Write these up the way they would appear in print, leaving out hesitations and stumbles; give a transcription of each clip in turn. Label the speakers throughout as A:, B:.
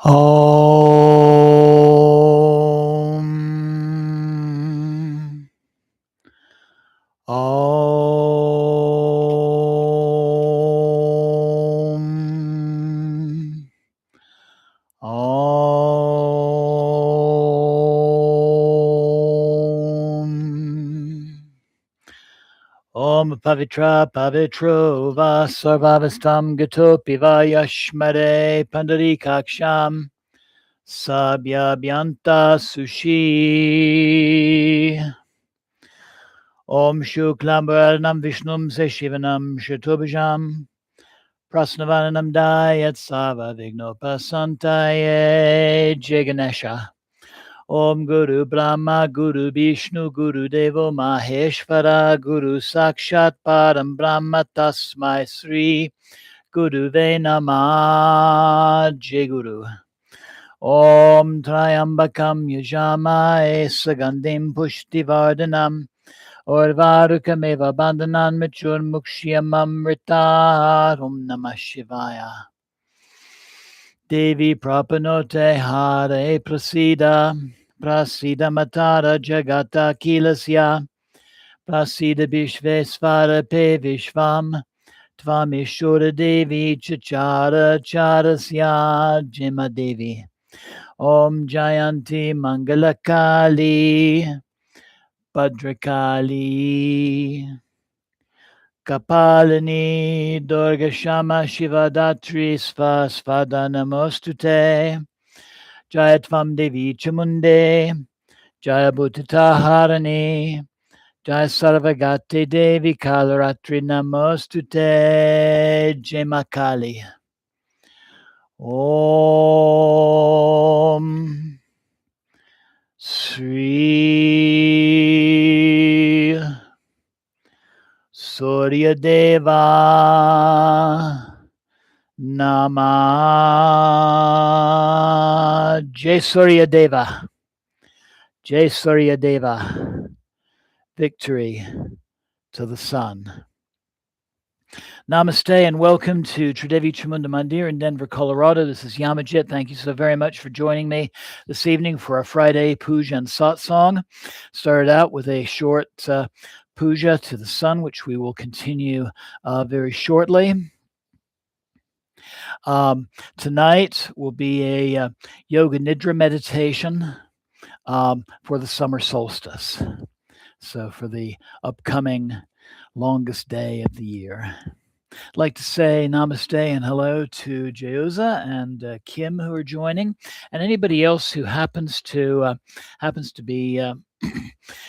A: Om. Om. Om. Om Pavitra Pavitro Va Sarvavastam Gatopi Va Yashmare Pandarikaksham Sabya Byanta Sushi. Om Shuklambaranam Vishnum Seshivanam Shatobhajam Prasnavananam Dayat Sava Vignopasantaye Jaganesha. Om Guru Brahma Guru Vishnu Guru Devo Maheshvara Guru Sakshat Param Brahma Tasmai Sri Guru Ve Namah Jai Guru. Om Trayambakam Yajamaye Sagandim Pushtivardhanam Orvarukam Bandhanan Michur Mukshiyamamrita. Om Namah Shivaya. Devi Prapanote Hare Prasida Prasida Matara Jagata Kilasya Prasida Vishvesvara Pe Vishvam Tvamishura Devi Chachara Charasya Jima Devi. Om Jayanti Mangalakali Bhadrakali Kapalini Durga Shama Shivadatri Svasvada Namostute Jayatvam Devi Chamunde Jaya Bhutita Harani Jaya Sarvagate Devi Kalaratri Namostute Jemakali. Om Sri Surya Deva Nama. Jai Surya Deva. Jai Surya Deva. Victory to the sun. Namaste and welcome to Tridevi Chamunda Mandir in Denver, Colorado. This is Yamajit. Thank you so very much for joining me this evening for our Friday Puja and Satsang. Started out with a short puja to the sun, which we will continue very shortly. Tonight will be a Yoga Nidra meditation for the summer solstice. So for the upcoming longest day of the year. I'd like to say namaste and hello to Jayoza and Kim who are joining, and anybody else who happens to be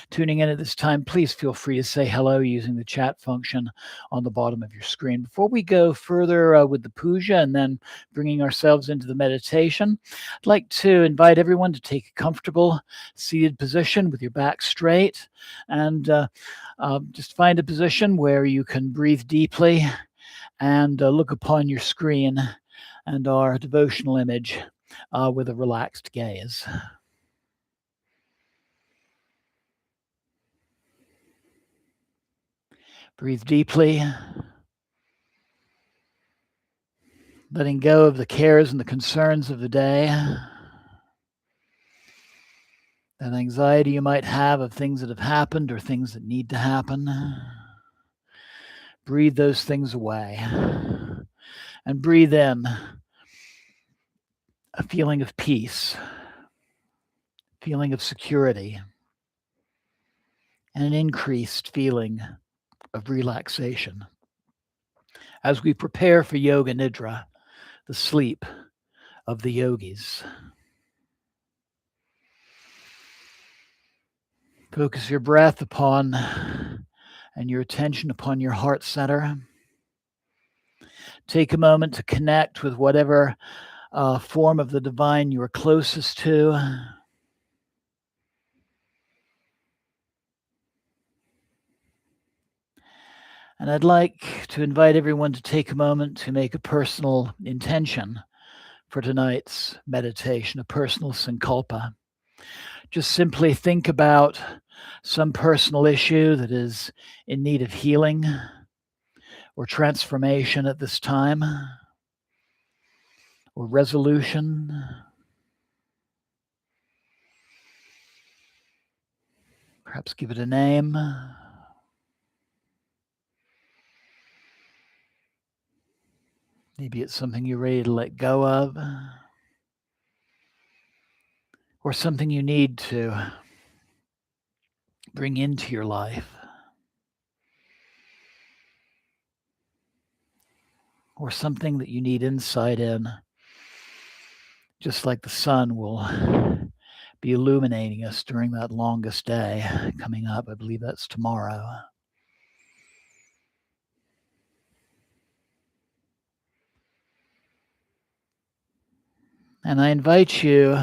A: tuning in at this time. Please feel free to say hello using the chat function on the bottom of your screen. Before we go further with the puja and then bringing ourselves into the meditation, I'd like to invite everyone to take a comfortable seated position with your back straight, and just find a position where you can breathe deeply and look upon your screen and our devotional image with a relaxed gaze. Breathe deeply, letting go of the cares and the concerns of the day, that anxiety you might have of things that have happened or things that need to happen. Breathe those things away and breathe in a feeling of peace, feeling of security, and an increased feeling of relaxation as we prepare for Yoga Nidra, the sleep of the yogis. Focus your breath upon and your attention upon your heart center. Take a moment to connect with whatever form of the divine you are closest to. And I'd like to invite everyone to take a moment to make a personal intention for tonight's meditation, a personal sankalpa. Just simply think about some personal issue that is in need of healing or transformation at this time. or resolution. Perhaps give it a name. Maybe it's something you're ready to let go of, or something you need to bring into your life, or something that you need insight in, just like the sun will be illuminating us during that longest day coming up. I believe that's tomorrow. And I invite you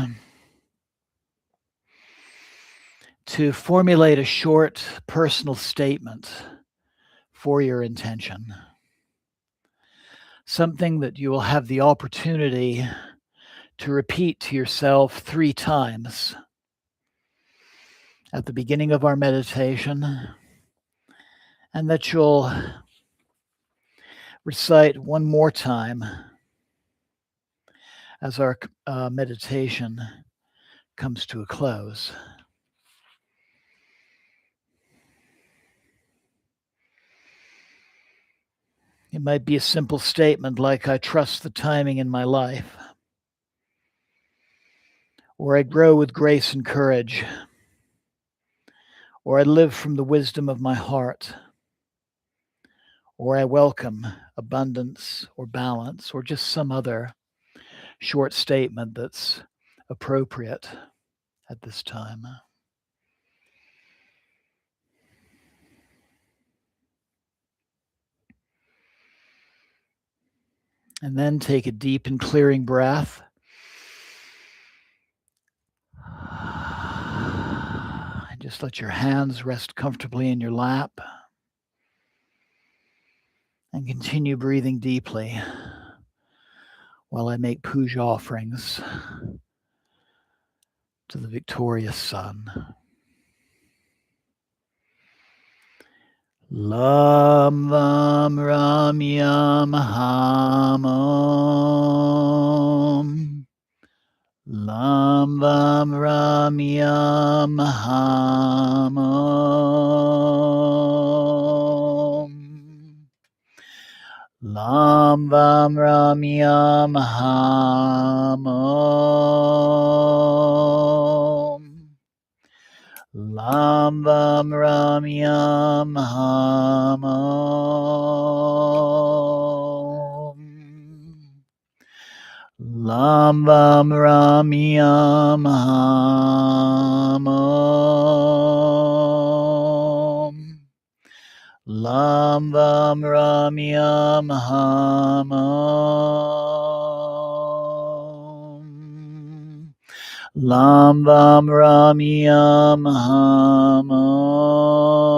A: to formulate a short personal statement for your intention. Something that you will have the opportunity to repeat to yourself 3 times at the beginning of our meditation, and that you'll recite one more time as our meditation comes to a close. It might be a simple statement like, I trust the timing in my life, or I grow with grace and courage, or I live from the wisdom of my heart, or I welcome abundance or balance, or just some other short statement that's appropriate at this time. And then take a deep and clearing breath. And just let your hands rest comfortably in your lap. And continue breathing deeply while I make puja offerings to the victorious sun. Lam vam ram yam ham om. Lam vam ram yam ham om. Lam vam ram yam ham om. Lam vam ram yam ham om. Lam vam ram yam ham om. Lam vam ram yam ham om. Lam vam ram yam ham om.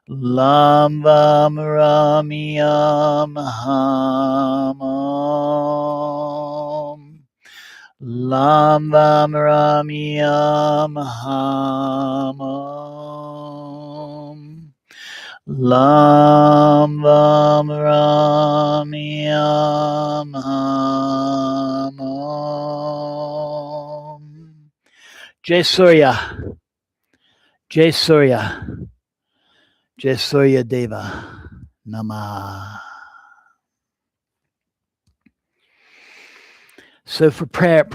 A: Lam vam ram yam ham om. Lam vam ram yam ham om. Lam vam ram yam ham om. Jai Surya. Jai Surya. Jai Surya Deva. Namah. So prepare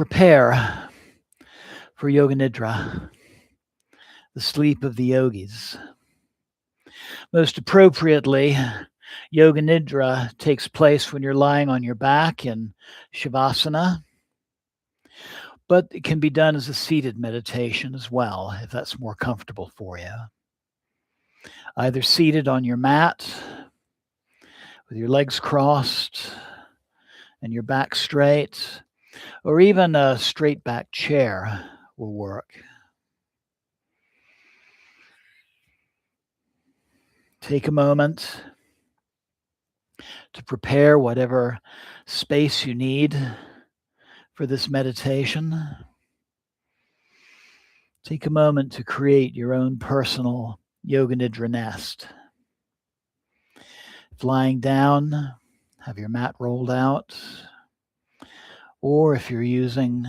A: for Yoga Nidra, the sleep of the yogis. Most appropriately, Yoga Nidra takes place when you're lying on your back in Shavasana, but it can be done as a seated meditation as well, if that's more comfortable for you. Either seated on your mat with your legs crossed and your back straight, or even a straight back chair will work. Take a moment to prepare whatever space you need for this meditation. Take a moment to create your own personal Yoga Nidra nest. If lying down have your mat rolled out, or if you're using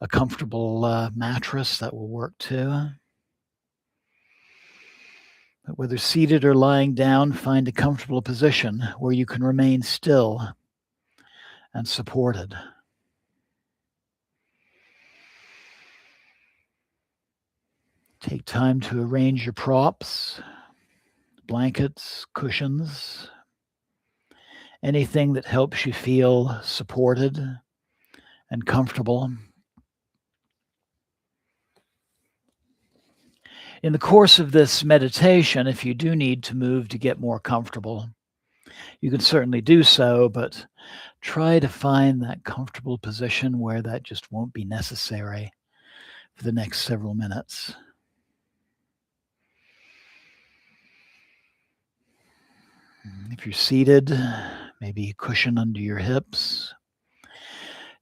A: a comfortable mattress, that will work too. But whether seated or lying down, find a comfortable position where you can remain still and supported. Take time to arrange your props, blankets, cushions, anything that helps you feel supported and comfortable. In the course of this meditation, if you do need to move to get more comfortable, you can certainly do so, but try to find that comfortable position where that just won't be necessary for the next several minutes. If you're seated, maybe a cushion under your hips.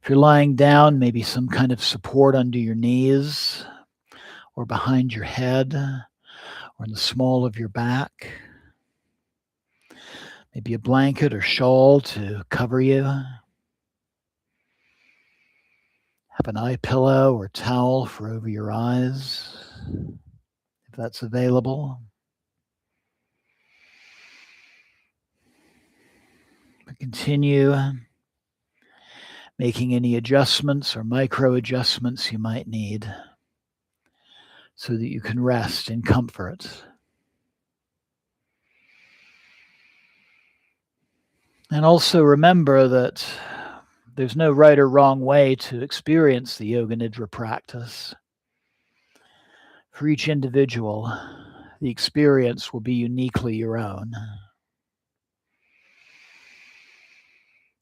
A: If you're lying down, maybe some kind of support under your knees or behind your head or in the small of your back. Maybe a blanket or shawl to cover you. Have an eye pillow or towel for over your eyes, if that's available. But continue making any adjustments or micro adjustments you might need so that you can rest in comfort. And also remember that there's no right or wrong way to experience the Yoga Nidra practice. For each individual, the experience will be uniquely your own.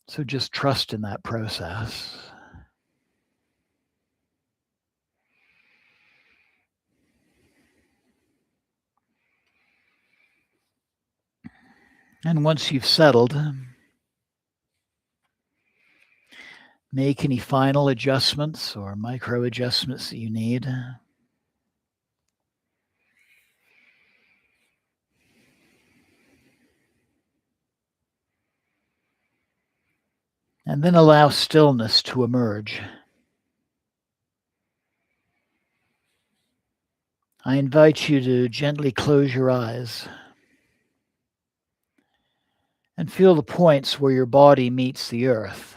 A: So just trust in that process. And once you've settled, make any final adjustments or micro adjustments that you need. And then allow stillness to emerge. I invite you to gently close your eyes and feel the points where your body meets the earth.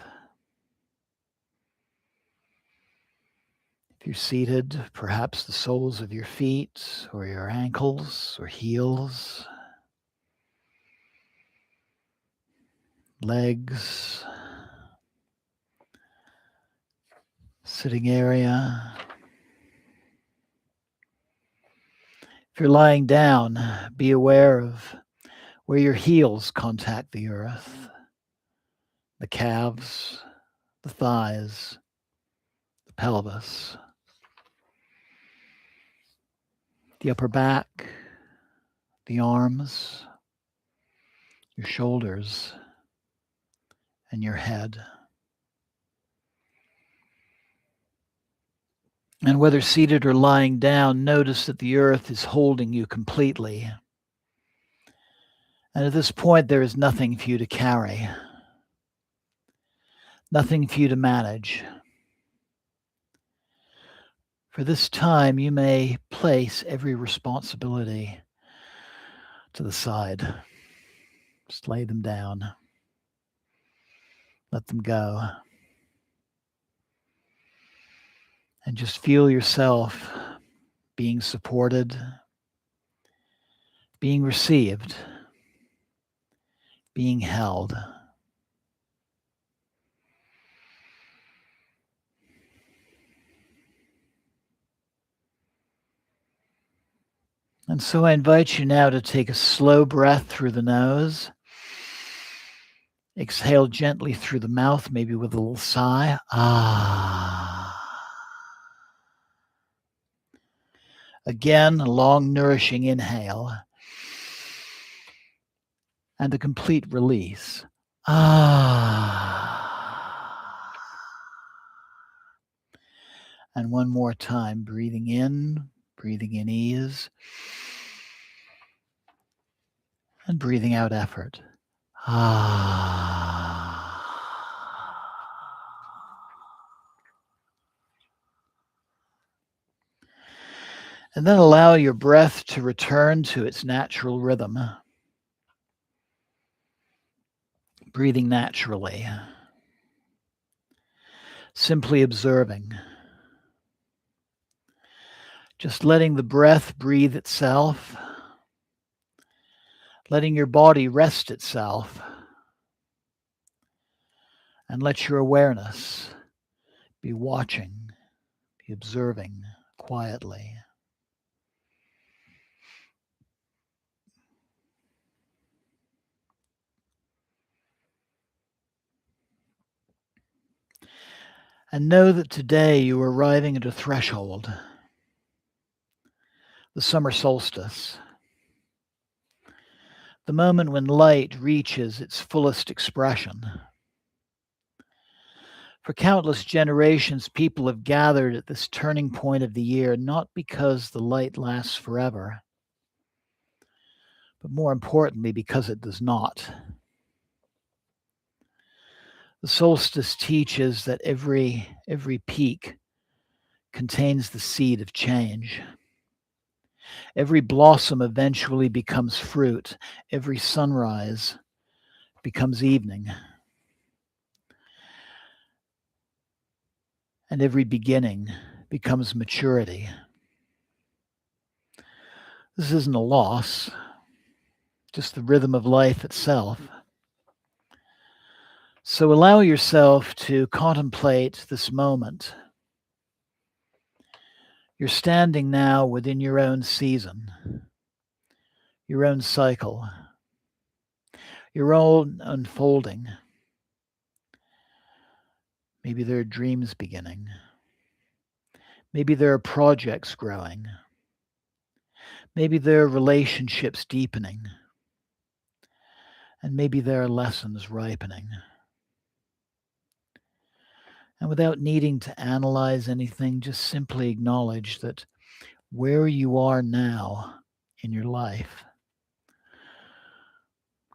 A: If you're seated, perhaps the soles of your feet or your ankles or heels, legs, sitting area. If you're lying down, be aware of where your heels contact the earth, the calves, the thighs, the pelvis, the upper back, the arms, your shoulders, and your head. And whether seated or lying down, notice that the earth is holding you completely. And at this point, there is nothing for you to carry, nothing for you to manage. For this time, you may place every responsibility to the side. Just lay them down. Let them go. And just feel yourself being supported, being received, being held. And so I invite you now to take a slow breath through the nose. Exhale gently through the mouth, maybe with a little sigh. Again, a long, nourishing inhale. And a complete release. And one more time, breathing in ease, and breathing out effort. And then allow your breath to return to its natural rhythm, breathing naturally, simply observing, just letting the breath breathe itself, letting your body rest itself, and let your awareness be watching, be observing quietly. And know that today you are arriving at a threshold, the summer solstice, the moment when light reaches its fullest expression. For countless generations, people have gathered at this turning point of the year, not because the light lasts forever, but more importantly, because it does not. The solstice teaches that every peak contains the seed of change. Every blossom eventually becomes fruit. Every sunrise becomes evening. And every beginning becomes maturity. This isn't a loss, just the rhythm of life itself. So allow yourself to contemplate this moment. You're standing now within your own season, your own cycle, your own unfolding. Maybe there are dreams beginning. Maybe there are projects growing. Maybe there are relationships deepening. And maybe there are lessons ripening. And without needing to analyze anything, just simply acknowledge that where you are now in your life,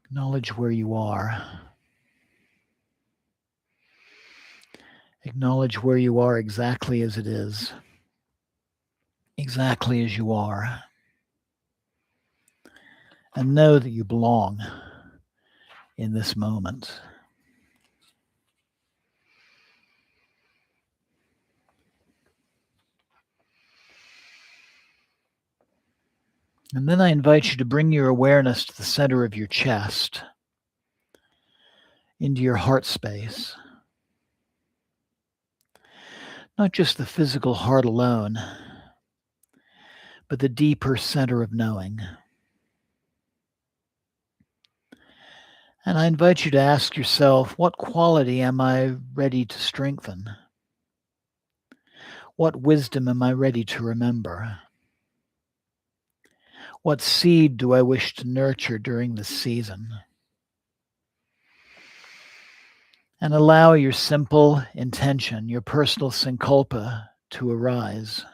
A: acknowledge where you are. Acknowledge where you are exactly as it is, exactly as you are. And know that you belong in this moment. And then I invite you to bring your awareness to the center of your chest, into your heart space. Not just the physical heart alone, but the deeper center of knowing. And I invite you to ask yourself, what quality am I ready to strengthen? What wisdom am I ready to remember? What seed do I wish to nurture during this season? And allow your simple intention, your personal sankalpa, to arise.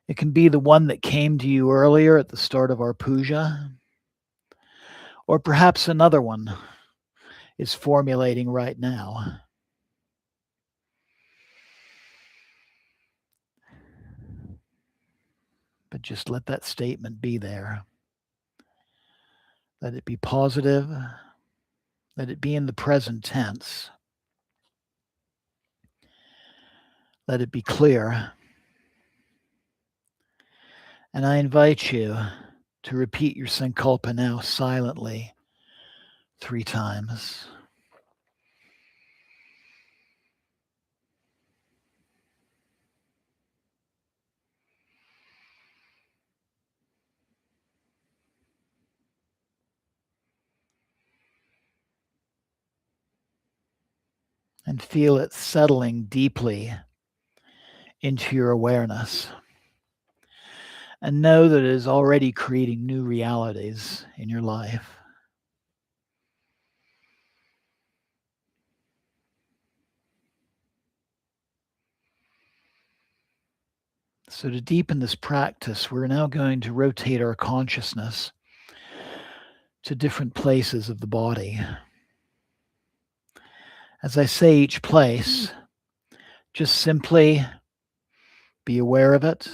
A: It can be the one that came to you earlier at the start of our puja, or perhaps another one is formulating right now. But just let that statement be there. Let it be positive. Let it be in the present tense. Let it be clear. And I invite you to repeat your sankalpa now silently 3 times. And feel it settling deeply into your awareness. And know that it is already creating new realities in your life. So to deepen this practice, we're now going to rotate our consciousness to different places of the body. As I say each place, just simply be aware of it,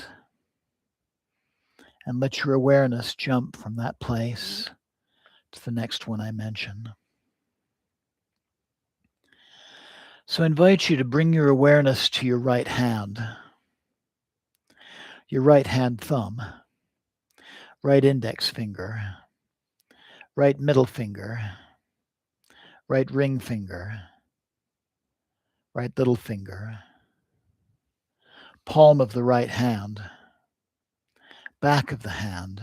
A: And let your awareness jump from that place to the next one I mention. So I invite you to bring your awareness to your right hand thumb, right index finger, right middle finger, right ring finger, right little finger, palm of the right hand, back of the hand,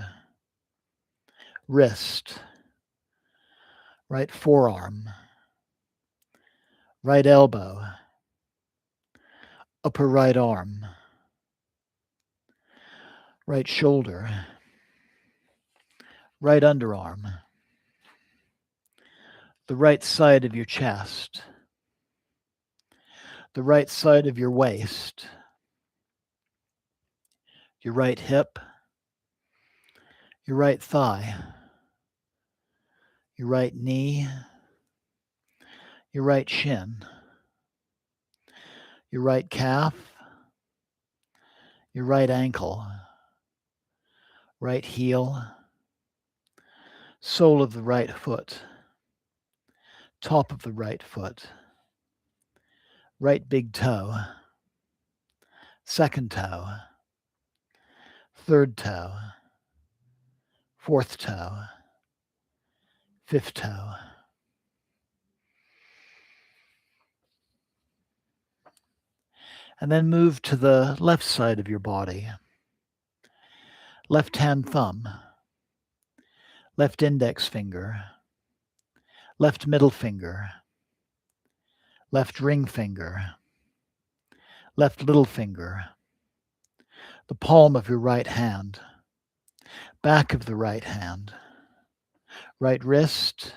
A: wrist, right forearm, right elbow, upper right arm, right shoulder, right underarm, the right side of your chest, the right side of your waist, your right hip, your right thigh, your right knee, your right shin, your right calf, your right ankle, right heel, sole of the right foot, top of the right foot, right big toe, second toe, third toe, fourth toe, fifth toe. And then move to the left side of your body. Left hand thumb, left index finger, left middle finger, left ring finger, left little finger, the palm of your right hand, back of the right hand, right wrist,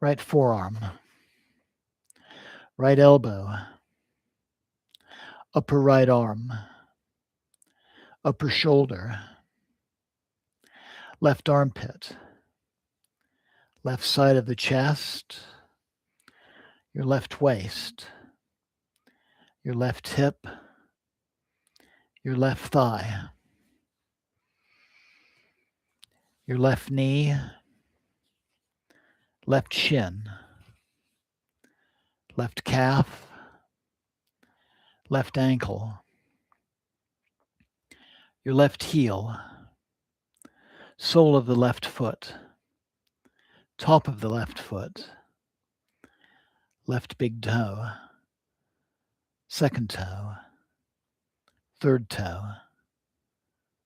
A: right forearm, right elbow, upper right arm, upper shoulder, left armpit, left side of the chest, your left waist, your left hip, your left thigh, your left knee, left shin, left calf, left ankle, your left heel, sole of the left foot, top of the left foot, left big toe, second toe, third toe,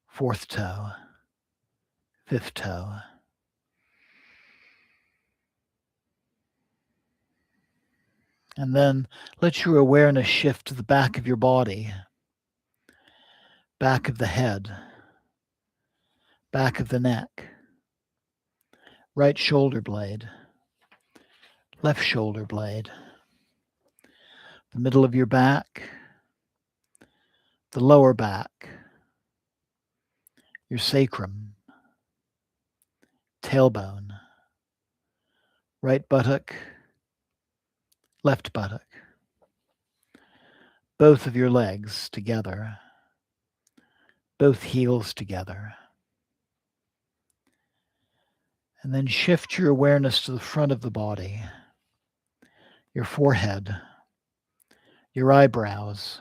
A: fourth toe, fifth toe. And then let your awareness shift to the back of your body, back of the head, back of the neck, right shoulder blade, left shoulder blade, the middle of your back, the lower back, your sacrum, tailbone, right buttock, left buttock, both of your legs together, both heels together. And then shift your awareness to the front of the body, your forehead, your eyebrows,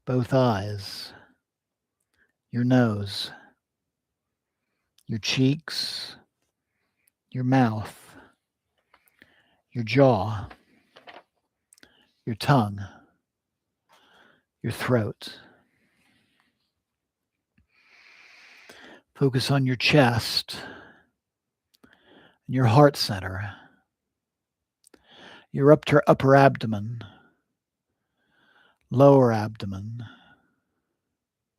A: both eyes, your nose, your cheeks, your mouth, your jaw, your tongue, your throat. Focus on your chest and your heart center, your upper abdomen, lower abdomen,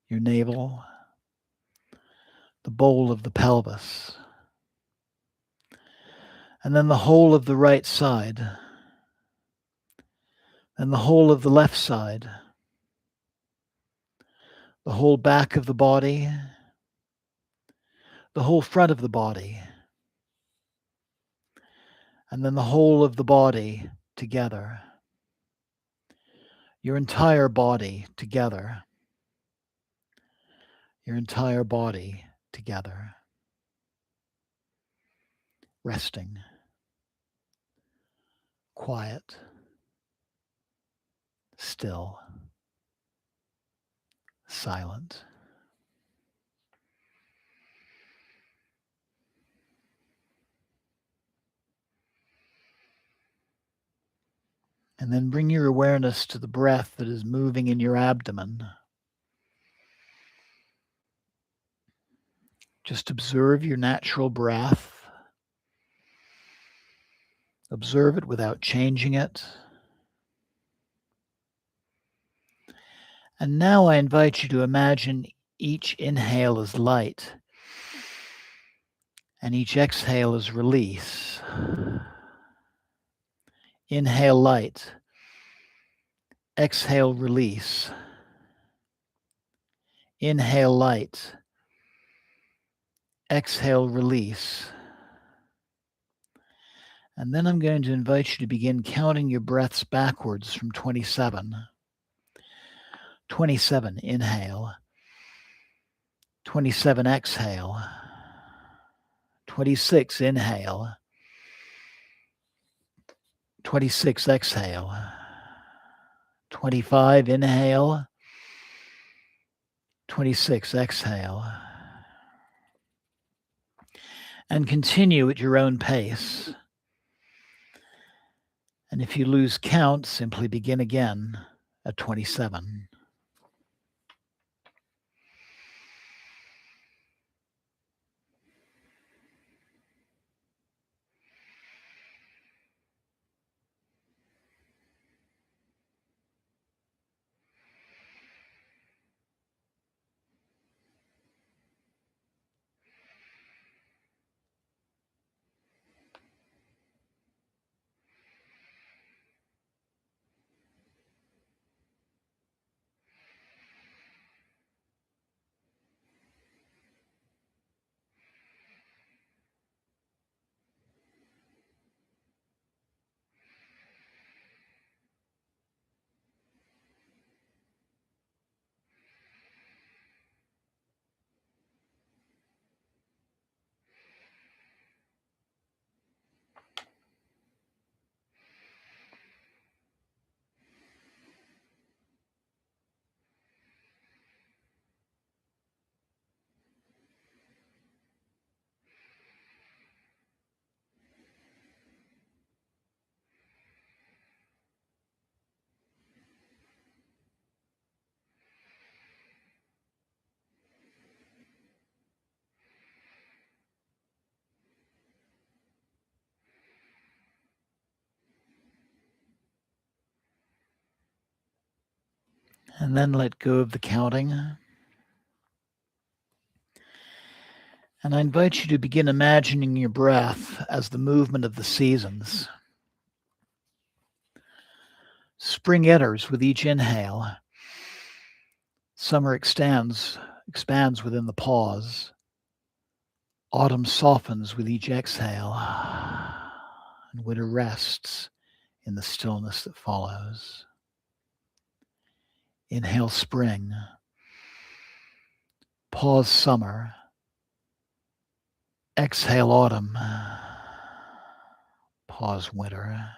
A: your navel, the bowl of the pelvis, and then the whole of the right side, and the whole of the left side, the whole back of the body, the whole front of the body, and then the whole of the body together, your entire body together, your entire body together, resting, quiet, still, silent. And then bring your awareness to the breath that is moving in your abdomen. Just observe your natural breath. Observe it without changing it. And now I invite you to imagine each inhale as light and each exhale as release. Inhale light. Exhale release. Inhale light. Exhale release. And then I'm going to invite you to begin counting your breaths backwards from 27. 27, inhale. 27, exhale. 26, inhale. 26, exhale. 25, inhale. 26, exhale. And continue at your own pace. And if you lose count, simply begin again at 27. And then let go of the counting. And I invite you to begin imagining your breath as the movement of the seasons. Spring enters with each inhale. Summer expands within the pause. Autumn softens with each exhale. And winter rests in the stillness that follows. Inhale spring. Pause summer. Exhale autumn. Pause winter.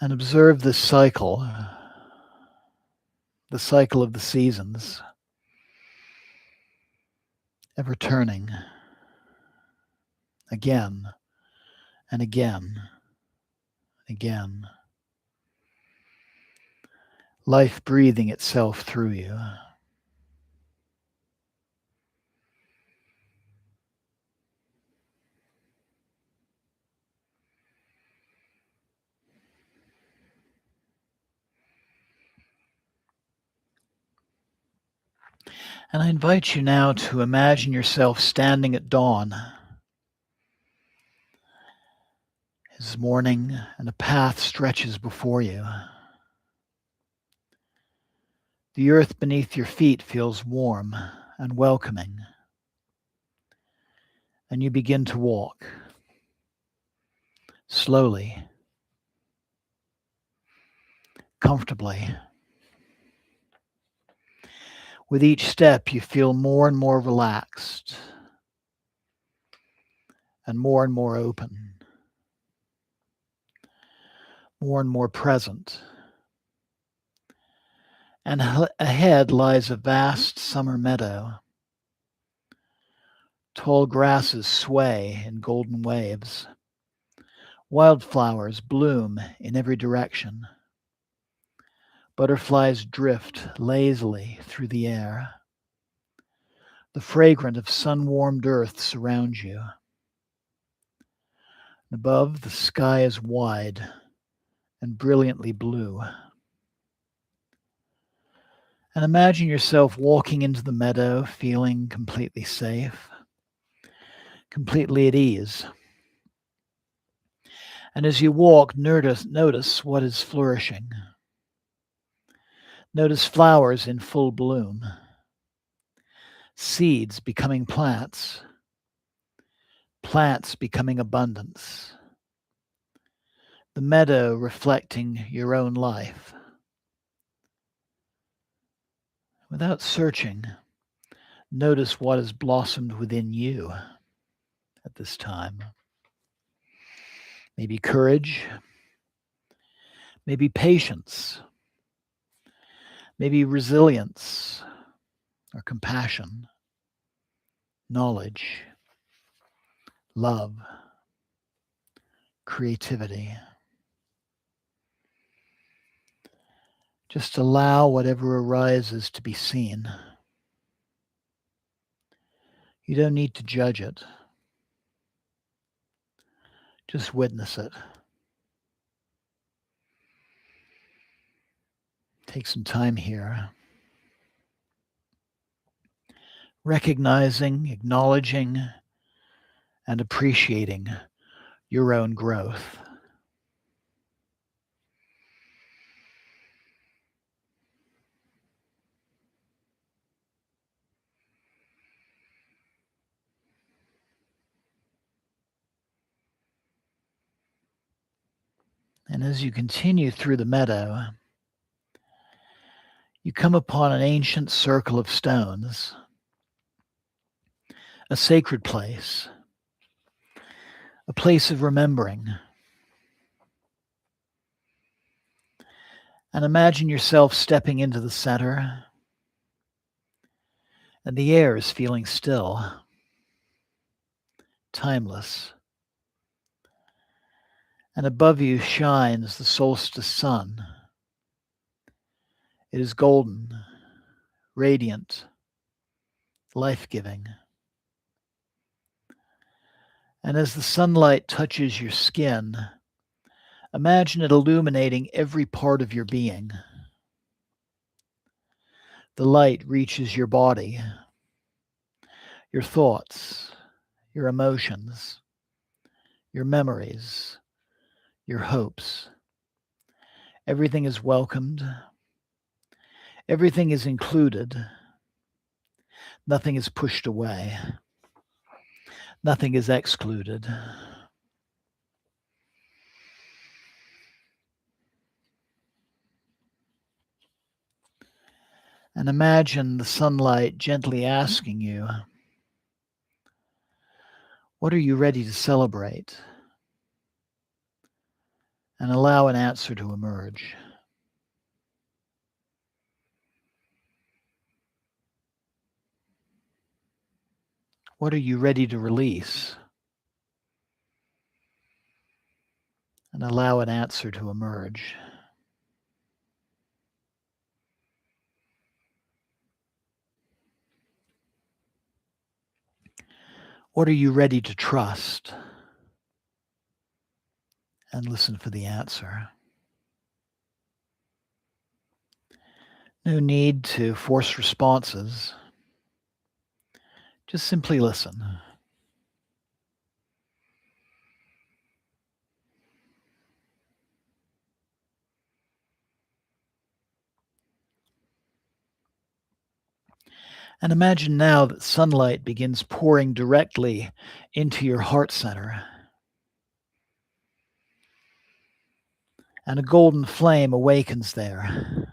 A: And observe this cycle, the cycle of the seasons, ever turning again and again and again. Life breathing itself through you. And I invite you now to imagine yourself standing at dawn. It's morning and a path stretches before you. The earth beneath your feet feels warm and welcoming. And you begin to walk slowly, comfortably. With each step, you feel more and more relaxed and more open, more and more present. And ahead lies a vast summer meadow. Tall grasses sway in golden waves. Wildflowers bloom in every direction. Butterflies drift lazily through the air. The fragrance of sun-warmed earth surrounds you. Above, the sky is wide and brilliantly blue. And imagine yourself walking into the meadow, feeling completely safe, completely at ease. And as you walk, notice what is flourishing. Notice flowers in full bloom, seeds becoming plants, plants becoming abundance, the meadow reflecting your own life. Without searching, notice what has blossomed within you at this time. Maybe courage, maybe patience, maybe resilience or compassion, knowledge, love, creativity. Just allow whatever arises to be seen. You don't need to judge it. Just witness it. Take some time here. Recognizing, acknowledging, and appreciating your own growth. And as you continue through the meadow, you come upon an ancient circle of stones, a sacred place, a place of remembering. And imagine yourself stepping into the center, and the air is feeling still, timeless. And above you shines the solstice sun. It is golden, radiant, life-giving. And as the sunlight touches your skin, imagine it illuminating every part of your being. The light reaches your body, your thoughts, your emotions, your memories, your hopes. Everything is welcomed. Everything is included. Nothing is pushed away. Nothing is excluded. And imagine the sunlight gently asking you, what are you ready to celebrate? And allow an answer to emerge. What are you ready to release? And allow an answer to emerge. What are you ready to trust? And listen for the answer. No need to force responses. Just simply listen. And imagine now that sunlight begins pouring directly into your heart center. And a golden flame awakens there.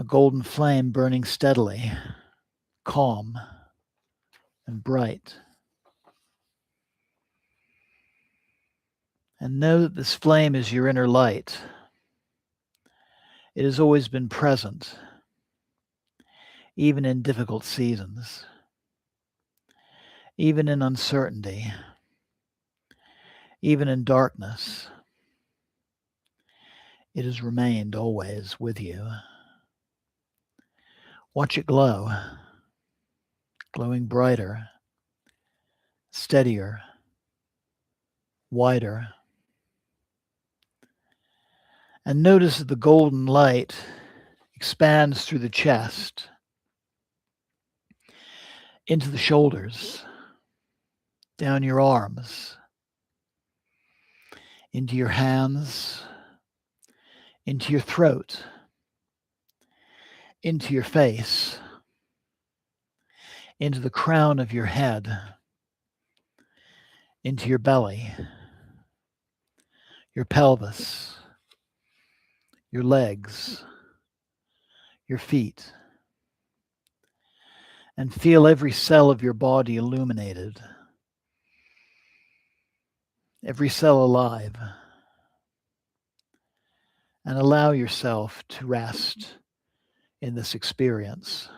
A: a golden flame burning steadily, calm and bright. And know that this flame is your inner light. It has always been present, even in difficult seasons, even in uncertainty, even in darkness. It has remained always with you. Watch it glow, glowing brighter, steadier, wider. And notice that the golden light expands through the chest, into the shoulders, down your arms, into your hands, into your throat, into your face, into the crown of your head, into your belly, your pelvis, your legs, your feet, and feel every cell of your body illuminated, every cell alive, and allow yourself to rest in this experience.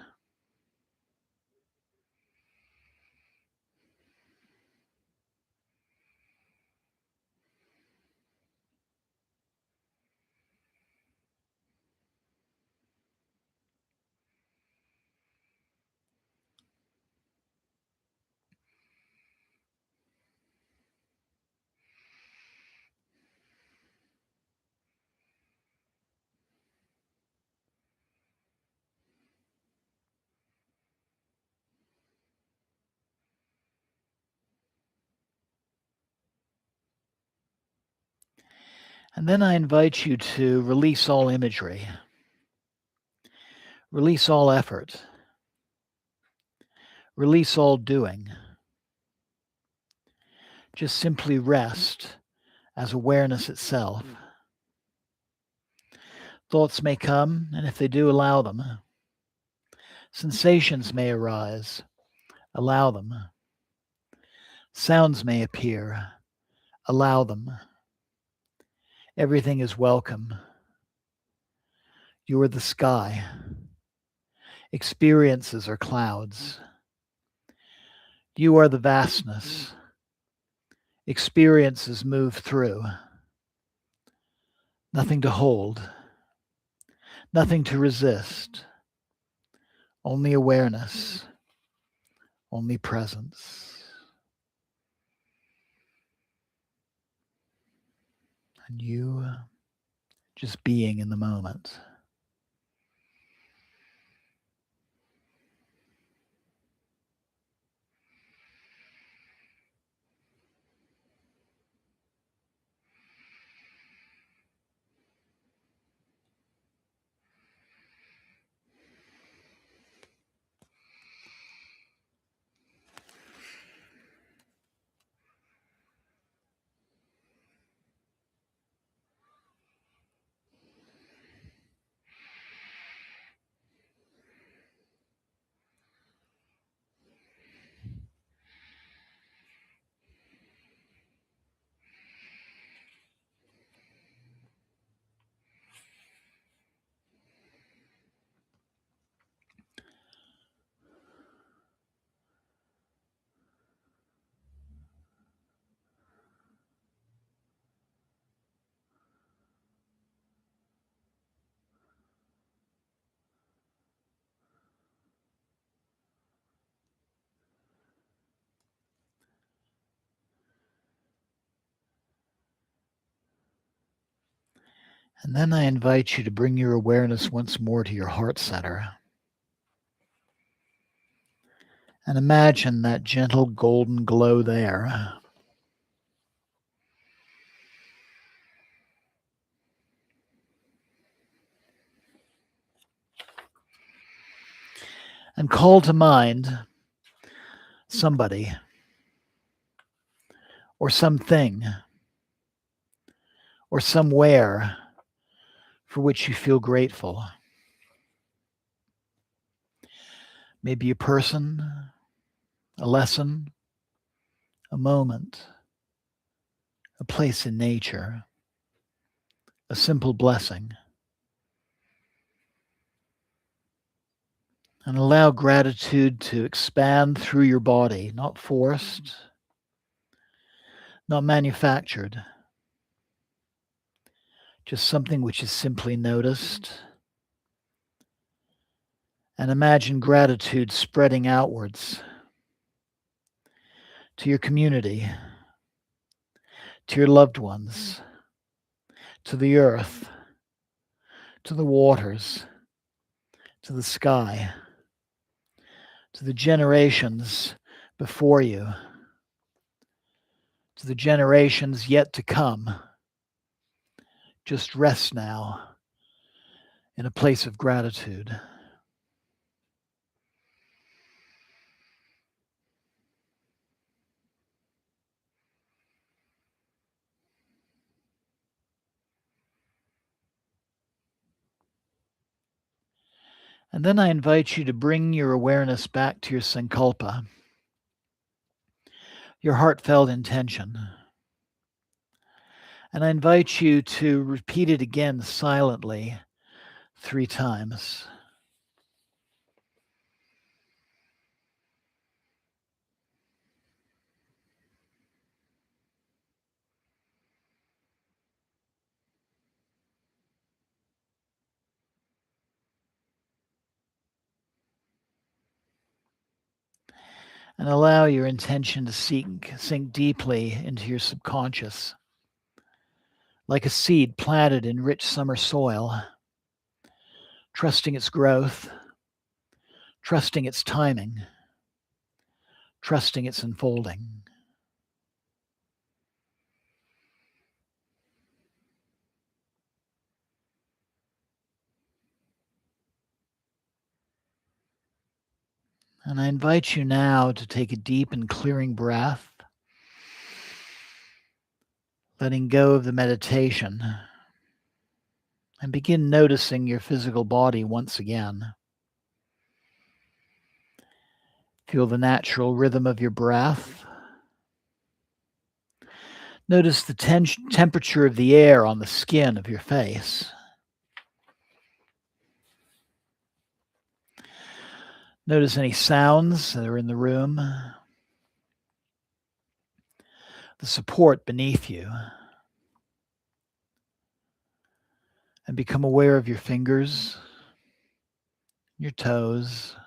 A: And then I invite you to release all imagery, release all effort, release all doing. Just simply rest as awareness itself. Thoughts may come, and if they do, allow them. Sensations may arise, allow them. Sounds may appear, allow them. Everything is welcome. You are the sky. Experiences are clouds. You are the vastness. Experiences move through. Nothing to hold. Nothing to resist. Only awareness. Only presence. And you just being in the moment. And then I invite you to bring your awareness once more to your heart center. And imagine that gentle golden glow there. And call to mind somebody or something or somewhere for which you feel grateful. Maybe a person, a lesson, a moment, a place in nature, a simple blessing. And allow gratitude to expand through your body, not forced, not manufactured, just something which is simply noticed. And imagine gratitude spreading outwards to your community, to your loved ones, to the earth, to the waters, to the sky, to the generations before you, to the generations yet to come. Just rest now in a place of gratitude. And then I invite you to bring your awareness back to your sankalpa, your heartfelt intention. And I invite you to repeat it again silently 3 times. And allow your intention to sink deeply into your subconscious, like a seed planted in rich summer soil, trusting its growth, trusting its timing, trusting its unfolding. And I invite you now to take a deep and clearing breath, letting go of the meditation, and begin noticing your physical body once again. Feel the natural rhythm of your breath. Notice the temperature of the air on the skin of your face. Notice any sounds that are in the room, the support beneath you. And become aware of your fingers, your toes,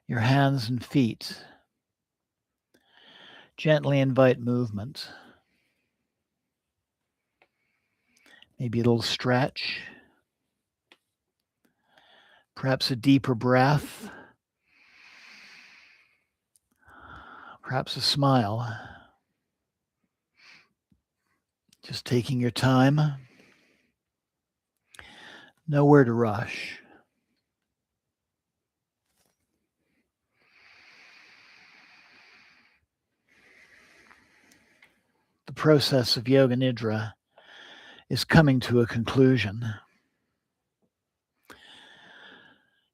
A: your hands and feet. Gently invite movement. Maybe a little stretch, perhaps a deeper breath, perhaps a smile. Just taking your time, nowhere to rush. The process of Yoga Nidra is coming to a conclusion.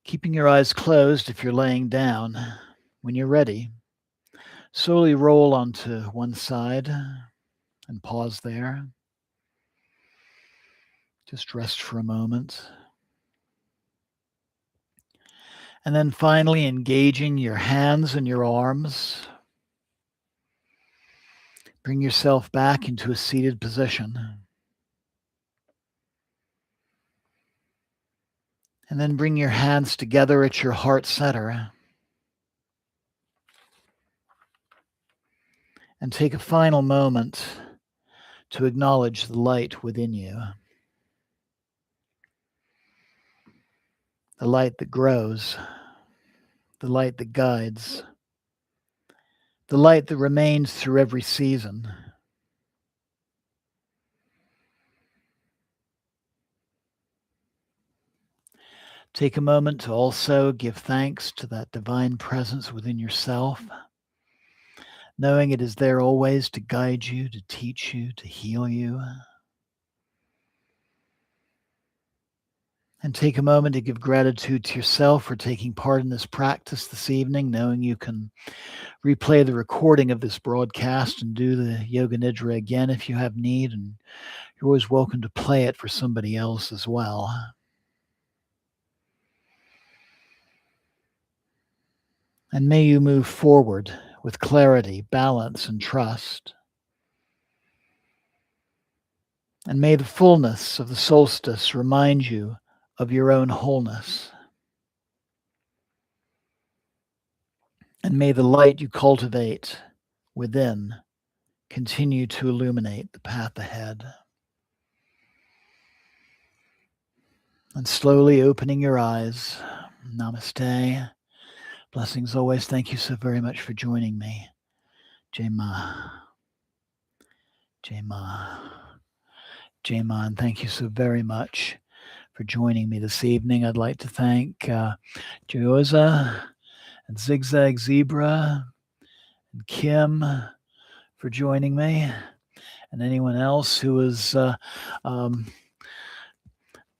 A: Keeping your eyes closed if you're laying down. When you're ready, slowly roll onto one side and pause there. Just rest for a moment. And then finally engaging your hands and your arms. Bring yourself back into a seated position. And then bring your hands together at your heart center. And take a final moment to acknowledge the light within you. The light that grows. The light that guides. The light that remains through every season. Take a moment to also give thanks to that divine presence within yourself, knowing it is there always to guide you, to teach you, to heal you. And take a moment to give gratitude to yourself for taking part in this practice this evening, knowing you can replay the recording of this broadcast and do the Yoga Nidra again if you have need. And you're always welcome to play it for somebody else as well. And may you move forward with clarity, balance, and trust. And may the fullness of the solstice remind you of your own wholeness. And may the light you cultivate within continue to illuminate the path ahead. And slowly opening your eyes. Namaste. Blessings always. Thank you so very much for joining me. Jai Ma. Jai Ma. Jai Ma. And thank you so very much for joining me this evening. I'd like to thank Joyoza and Zigzag Zebra and Kim for joining me, and anyone else who is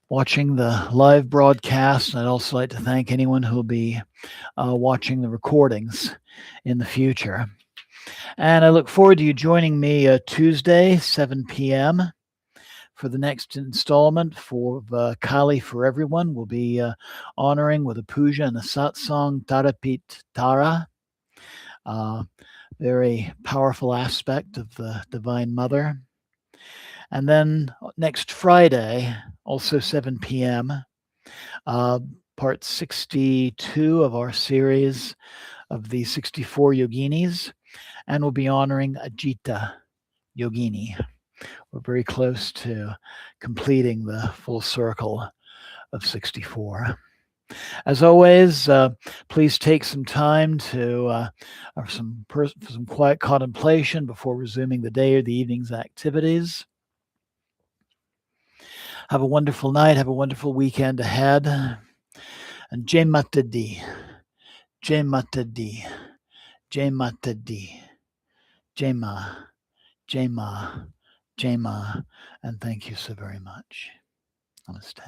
A: watching the live broadcast. And I'd also like to thank anyone who will be watching the recordings in the future. And I look forward to you joining me Tuesday, 7 p.m. for the next installment for Kali for Everyone. We'll be honoring with a puja and a satsang Tarapit Tara. Very powerful aspect of the Divine Mother. And then next Friday, also 7 p.m., part 62 of our series of the 64 yoginis, and we'll be honoring Ajita Yogini. We're very close to completing the full circle of 64. As always, please take some time to some quiet contemplation before resuming the day or the evening's activities. Have a wonderful night. Have a wonderful weekend ahead. And Jai Mata Di. Jai Mata Di. Jai Mata Di. Jai Ma. Jai Ma. Jai Ma. And thank you so very much. Namaste.